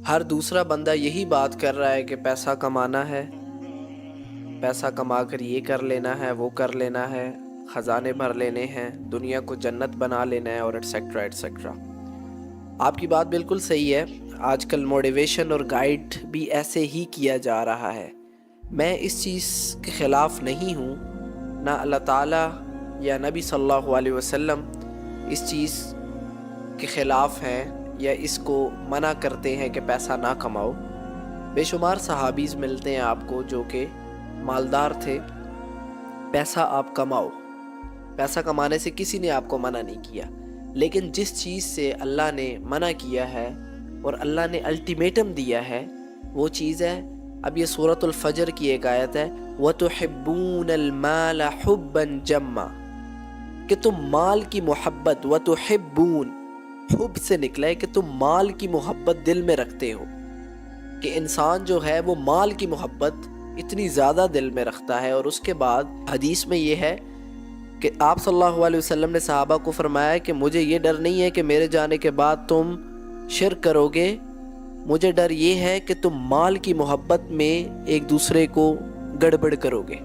ہر دوسرا بندہ یہی بات کر رہا ہے کہ پیسہ کمانا ہے، پیسہ کما کر یہ کر لینا ہے، وہ کر لینا ہے، خزانے بھر لینے ہیں، دنیا کو جنت بنا لینا ہے، اور ایٹسیکٹرا ایٹسیکٹرا۔ آپ کی بات بالکل صحیح ہے۔ آج کل موٹیویشن اور گائیڈ بھی ایسے ہی کیا جا رہا ہے۔ میں اس چیز کے خلاف نہیں ہوں، نہ اللہ تعالیٰ یا نبی صلی اللہ علیہ وسلم اس چیز کے خلاف ہیں یا اس کو منع کرتے ہیں کہ پیسہ نہ کماؤ۔ بے شمار صحابیز ملتے ہیں آپ کو جو کہ مالدار تھے۔ پیسہ آپ کماؤ، پیسہ کمانے سے کسی نے آپ کو منع نہیں کیا، لیکن جس چیز سے اللہ نے منع کیا ہے اور اللہ نے الٹیمیٹم دیا ہے وہ چیز ہے، اب یہ سورۃ الفجر کی ایک آیت ہے، وَتُحِبُّونَ الْمَالَ حُبًّا جَمًّا، کہ تم مال کی محبت، وَتُحِبُّونَ حب سے نکلا ہے کہ تم مال کی محبت دل میں رکھتے ہو، کہ انسان جو ہے وہ مال کی محبت اتنی زیادہ دل میں رکھتا ہے۔ اور اس کے بعد حدیث میں یہ ہے کہ آپ صلی اللہ علیہ وسلم نے صحابہ کو فرمایا کہ مجھے یہ ڈر نہیں ہے کہ میرے جانے کے بعد تم شرک کرو گے، مجھے ڈر یہ ہے کہ تم مال کی محبت میں ایک دوسرے کو گڑبڑ کرو گے۔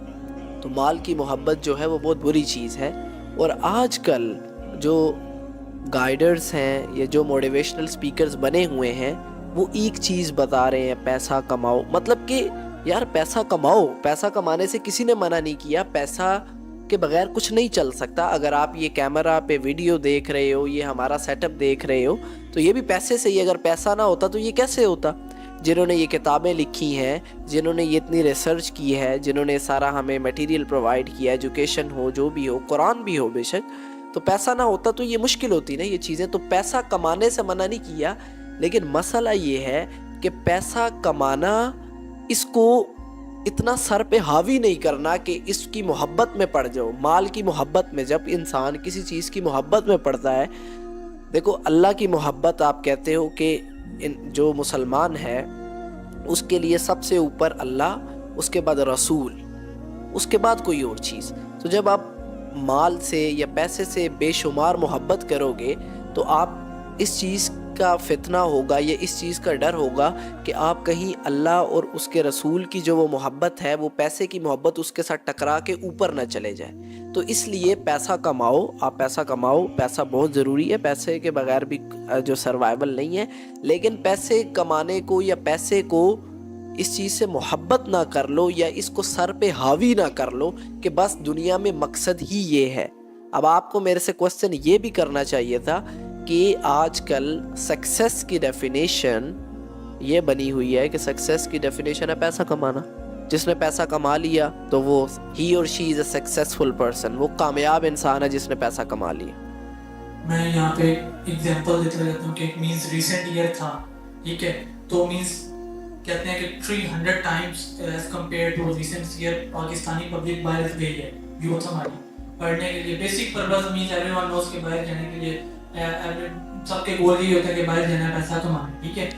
تو مال کی محبت جو ہے وہ بہت بری چیز ہے۔ اور آج کل جو گائیڈرز ہیں یا جو موٹیویشنل سپیکرز بنے ہوئے ہیں وہ ایک چیز بتا رہے ہیں، پیسہ کماؤ۔ مطلب کہ یار پیسہ کماؤ، پیسہ کمانے سے کسی نے منع نہیں کیا، پیسہ کے بغیر کچھ نہیں چل سکتا۔ اگر آپ یہ کیمرہ پہ ویڈیو دیکھ رہے ہو، یہ ہمارا سیٹ اپ دیکھ رہے ہو، تو یہ بھی پیسے سے ہی۔ اگر پیسہ نہ ہوتا تو یہ کیسے ہوتا؟ جنہوں نے یہ کتابیں لکھی ہیں، جنہوں نے یہ اتنی ریسرچ کی ہے، جنہوں نے سارا ہمیں میٹیریل پرووائڈ کیا، ایجوکیشن ہو، جو بھی ہو، قرآن بھی ہو بے شک، تو پیسہ نہ ہوتا تو یہ مشکل ہوتی نا یہ چیزیں۔ تو پیسہ کمانے سے منع نہیں کیا، لیکن مسئلہ یہ ہے کہ پیسہ کمانا اس کو اتنا سر پہ حاوی نہیں کرنا کہ اس کی محبت میں پڑ جاؤ۔ مال کی محبت میں جب انسان کسی چیز کی محبت میں پڑتا ہے، دیکھو اللہ کی محبت آپ کہتے ہو کہ جو مسلمان ہے اس کے لیے سب سے اوپر اللہ، اس کے بعد رسول، اس کے بعد کوئی اور چیز۔ تو جب آپ مال سے یا پیسے سے بے شمار محبت کرو گے تو آپ اس چیز کا فتنہ ہوگا یا اس چیز کا ڈر ہوگا کہ آپ کہیں اللہ اور اس کے رسول کی جو وہ محبت ہے، وہ پیسے کی محبت اس کے ساتھ ٹکرا کے اوپر نہ چلے جائے۔ تو اس لیے پیسہ کماؤ، آپ پیسہ کماؤ، پیسہ بہت ضروری ہے، پیسے کے بغیر بھی جو سروائیول نہیں ہے، لیکن پیسے کمانے کو یا پیسے کو اس چیز سے محبت نہ کر لو یا اس کو سر پہ حاوی نہ کر لو کہ بس دنیا میں مقصد ہی یہ ہے۔ اب آپ کو میرے سے کوسچن یہ بھی کرنا چاہیے تھا کہ آج کل سکسیس کی ڈیفینیشن یہ بنی ہوئی ہے کہ سکسیس کی ڈیفینیشن ہے پیسہ کمانا۔ جس نے پیسہ کما لیا تو وہ ہی اور شی از اے سکسیسفل پرسن، وہ کامیاب انسان ہے جس نے پیسہ کما لیا۔ میں یہاں پہ ایگزامپل دیتا رہتا ہوں کہ مینز ریسنٹ ایئر تھا، ٹھیک ہے، تو مینز کہتے ہیں کہ 300 times as compare to recent year Pakistani public باہر گئی ہے، یوتھ ہماری پڑھنے کے لیے۔ Basic purpose means everyone knows کہ باہر جانے کے لیے سب کے گول یہی ہوتا ہے کہ باہر جانا ہے، پیسہ کمانا ہے، ٹھیک ہے۔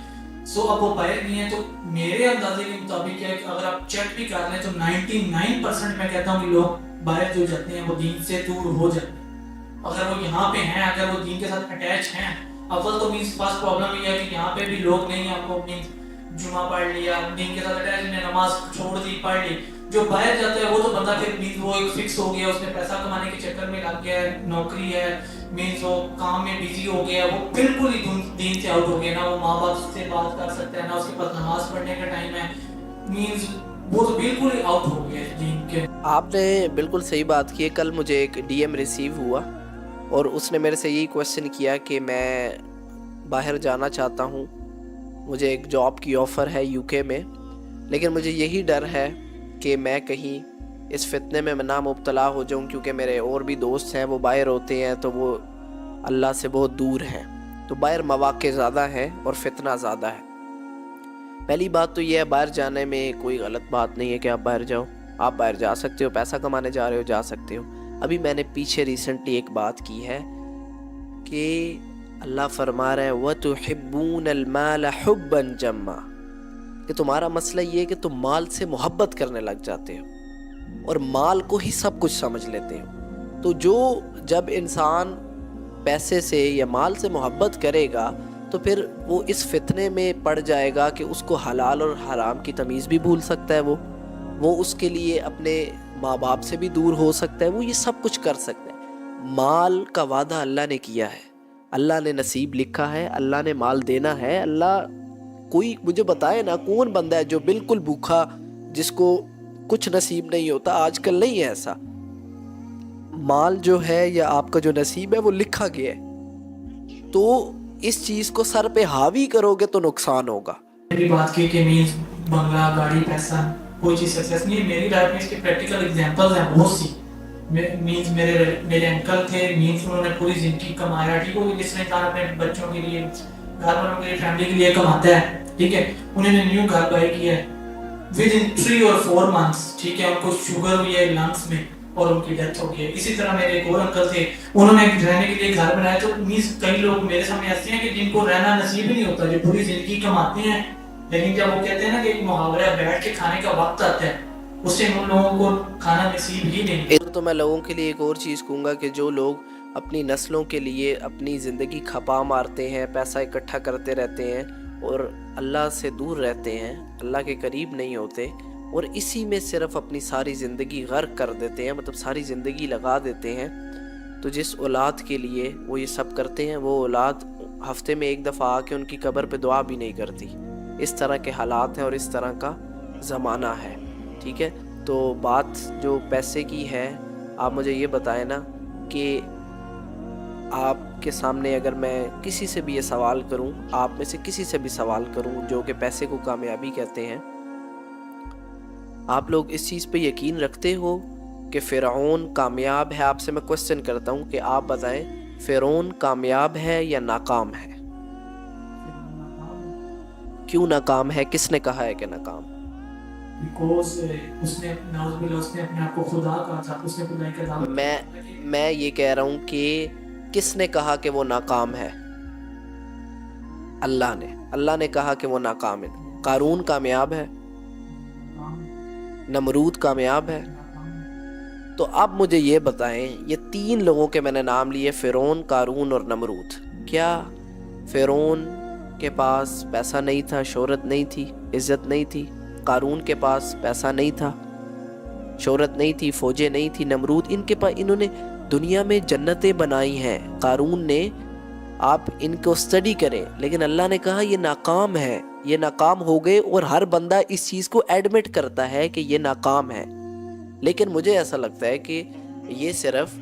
سو اب وہ باہر نہیں ہیں، تو میرے اندازے کے مطابق کیا ہے کہ اگر آپ چیک بھی کر لیں تو 99% میں کہتا ہوں کہ لوگ باہر جو جاتے ہیں وہ دین سے دور ہو جاتے ہیں۔ اگر وہ یہاں پہ ہیں، اگر وہ دین کے ساتھ اٹیچ ہیں، اول تو مینس فرسٹ پرابلم یہ ہے کہ یہاں پہ بھی لوگ نہیں ہیں، آپ کو مینس جمعہ پڑھ لیا، دین کے ساتھ اٹیچ نے نماز چھوڑ دی، پڑھ لی۔ جو باہر جاتا ہے وہ تو بندہ پھر مینس وہ ایک فکس ہو گیا، اس نے پیسہ کمانے کے چکر میں لگ گیا ہے، نوکری ہے، مینس وہ کام میں بیزی ہو گیا، وہ بالکل ہی دین سے آؤٹ ہو گیا، نہ وہ ماں باپ سے بات کر سکتا ہے، نہ اس کے پاس نماز پڑھنے کا ٹائم ہے، مینس وہ تو بالکل ہی آؤٹ ہو گیا دین کے۔ آپ نے بالکل صحیح بات کی ہے۔ کل مجھے ایک ڈی ایم ریسیو ہوا اور اس نے میرے سے یہی کویسچن کیا کہ میں باہر جانا چاہتا ہوں، مجھے ایک جاب کی آفر ہے یو کے میں، لیکن مجھے یہی ڈر ہے کہ میں کہیں اس فتنے میں نہ مبتلا ہو جاؤں، کیونکہ میرے اور بھی دوست ہیں وہ باہر ہوتے ہیں تو وہ اللہ سے بہت دور ہیں، تو باہر مواقع زیادہ ہیں اور فتنہ زیادہ ہے۔ پہلی بات تو یہ ہے، باہر جانے میں کوئی غلط بات نہیں ہے کہ آپ باہر جاؤ، آپ باہر جا سکتے ہو، پیسہ کمانے جا رہے ہو جا سکتے ہو۔ ابھی میں نے پیچھے ریسنٹلی ایک بات کی ہے کہ اللہ فرما رہا ہے وَتُحِبُّونَ الْمَالَ حُبًّا جَمًّا، کہ تمہارا مسئلہ یہ ہے کہ تم مال سے محبت کرنے لگ جاتے ہو اور مال کو ہی سب کچھ سمجھ لیتے ہو۔ تو جب انسان پیسے سے یا مال سے محبت کرے گا تو پھر وہ اس فتنے میں پڑ جائے گا کہ اس کو حلال اور حرام کی تمیز بھی بھول سکتا ہے، وہ اس کے لیے اپنے ماں باپ سے بھی دور ہو سکتا ہے، وہ یہ سب کچھ کر سکتا ہے۔ مال کا وعدہ اللہ نے کیا ہے، اللہ نے نصیب لکھا ہے، اللہ نے مال دینا ہے۔ اللہ کوئی مجھے بتائے نا کون بندہ ہے جو بالکل بھوکا، جس کو کچھ نصیب نہیں ہوتا؟ آج کل نہیں ہے ایسا۔ مال جو ہے یا آپ کا جو نصیب ہے وہ لکھا گیا ہے، تو اس چیز کو سر پہ حاوی کرو گے تو نقصان ہوگا۔ میری بات کی کہ مینز بنگلہ، گاڑی، پیسہ کوئی چیز سکسیس نہیں ہے۔ میری لائف میں اس کے پریکٹیکل ایگزامپلز ہیں بہت سی۔ مینز میرے انکل تھے، مینز انہوں نے پوری زندگی کمایا، ٹھیک ہے، جس نے انسان اپنے بچوں کے لیے، گھر والوں کے لیے، فیملی کے لیے کماتا ہے، ٹھیک ہے۔ انہوں نے نیو گھر بائی کیا ہے ود ان 3 or 4 months، ٹھیک ہے، ان کو شوگر ہوئی ہے لنگس میں اور ان کی ڈیتھ ہو گئی ہے۔ اسی طرح میرے ایک اور انکل تھے، انہوں نے رہنے کے لیے گھر بنایا۔ تو مینز کئی لوگ میرے سامنے ایسے ہیں کہ جن کو رہنا نصیب ہی نہیں ہوتا، جو پوری زندگی کماتے ہیں، لیکن جب وہ کہتے ہیں نا کہ ایک محاورہ ہے بیٹھ کے کھانے کا وقت آتا ہے، اس سے ان لوگوں کو کھانا نصیب ہی نہیں۔ تو میں لوگوں کے لیے ایک اور چیز کہوں گا کہ جو لوگ اپنی نسلوں کے لیے اپنی زندگی کھپا مارتے ہیں، پیسہ اکٹھا کرتے رہتے ہیں اور اللہ سے دور رہتے ہیں، اللہ کے قریب نہیں ہوتے، اور اسی میں صرف اپنی ساری زندگی غرق کر دیتے ہیں، مطلب ساری زندگی لگا دیتے ہیں، تو جس اولاد کے لیے وہ یہ سب کرتے ہیں، وہ اولاد ہفتے میں ایک دفعہ آ کے ان کی قبر پہ دعا بھی نہیں کرتی۔ اس طرح کے حالات ہیں اور اس طرح کا زمانہ ہے، ٹھیک ہے۔ تو بات جو پیسے کی ہے، آپ مجھے یہ بتائیں نا کہ آپ کے سامنے اگر میں کسی سے بھی یہ سوال کروں، آپ میں سے کسی سے بھی سوال کروں جو کہ پیسے کو کامیابی کہتے ہیں، آپ لوگ اس چیز پہ یقین رکھتے ہو کہ فرعون کامیاب ہے؟ آپ سے میں کوسچن کرتا ہوں کہ آپ بتائیں فرعون کامیاب ہے یا ناکام ہے؟ کیوں ناکام ہے؟ کس نے کہا ہے کہ ناکام؟ بیکوز اس نے اپنے آپ کو خدا کہا تھا، اس نے خدائی کا دعویٰ۔ میں یہ کہہ رہا ہوں کہ کس نے کہا کہ وہ ناکام ہے؟ اللہ نے کہا کہ وہ ناکام ہے۔ قارون کامیاب ہے؟ نمرود کامیاب ہے؟ تو اب مجھے یہ بتائیں، یہ 3 لوگوں کے میں نے نام لیے، فرعون، قارون اور نمرود، کیا فرعون کے پاس پیسہ نہیں تھا، شہرت نہیں تھی، عزت نہیں تھی؟ قارون کے پاس پیسہ نہیں تھا، شہرت نہیں تھی، فوجیں نہیں تھی؟ نمرود انہوں نے دنیا میں جنتیں بنائی ہیں، قارون نے، آپ ان کو اسٹڈی کریں، لیکن اللہ نے کہا یہ ناکام ہے، یہ ناکام ہو گئے، اور ہر بندہ اس چیز کو ایڈمٹ کرتا ہے کہ یہ ناکام ہے۔ لیکن مجھے ایسا لگتا ہے کہ یہ صرف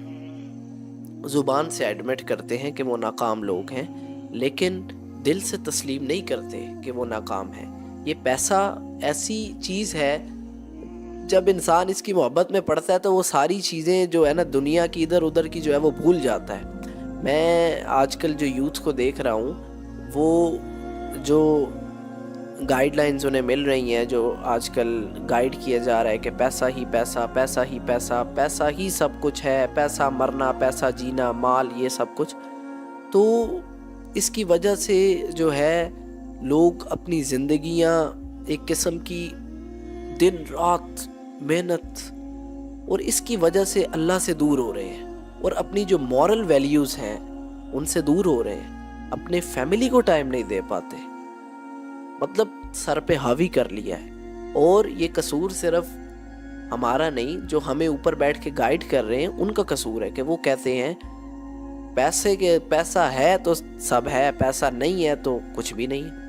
زبان سے ایڈمٹ کرتے ہیں کہ وہ ناکام لوگ ہیں، لیکن دل سے تسلیم نہیں کرتے کہ وہ ناکام ہیں۔ یہ پیسہ ایسی چیز ہے، جب انسان اس کی محبت میں پڑتا ہے تو وہ ساری چیزیں جو ہے نا دنیا کی ادھر ادھر کی جو ہے وہ بھول جاتا ہے۔ میں آج کل جو یوتھ کو دیکھ رہا ہوں، وہ جو گائیڈ لائنز انہیں مل رہی ہیں، جو آج کل گائیڈ کیا جا رہا ہے کہ پیسہ ہی پیسہ، پیسہ ہی پیسہ، پیسہ ہی سب کچھ ہے، پیسہ مرنا، پیسہ جینا، مال، یہ سب کچھ، تو اس کی وجہ سے جو ہے لوگ اپنی زندگیاں ایک قسم کی دن رات محنت، اور اس کی وجہ سے اللہ سے دور ہو رہے ہیں، اور اپنی جو مورل ویلیوز ہیں ان سے دور ہو رہے ہیں، اپنے فیملی کو ٹائم نہیں دے پاتے، مطلب سر پہ حاوی کر لیا ہے۔ اور یہ قصور صرف ہمارا نہیں، جو ہمیں اوپر بیٹھ کے گائیڈ کر رہے ہیں ان کا قصور ہے کہ وہ کہتے ہیں پیسہ ہے تو سب ہے، پیسہ نہیں ہے تو کچھ بھی نہیں ہے۔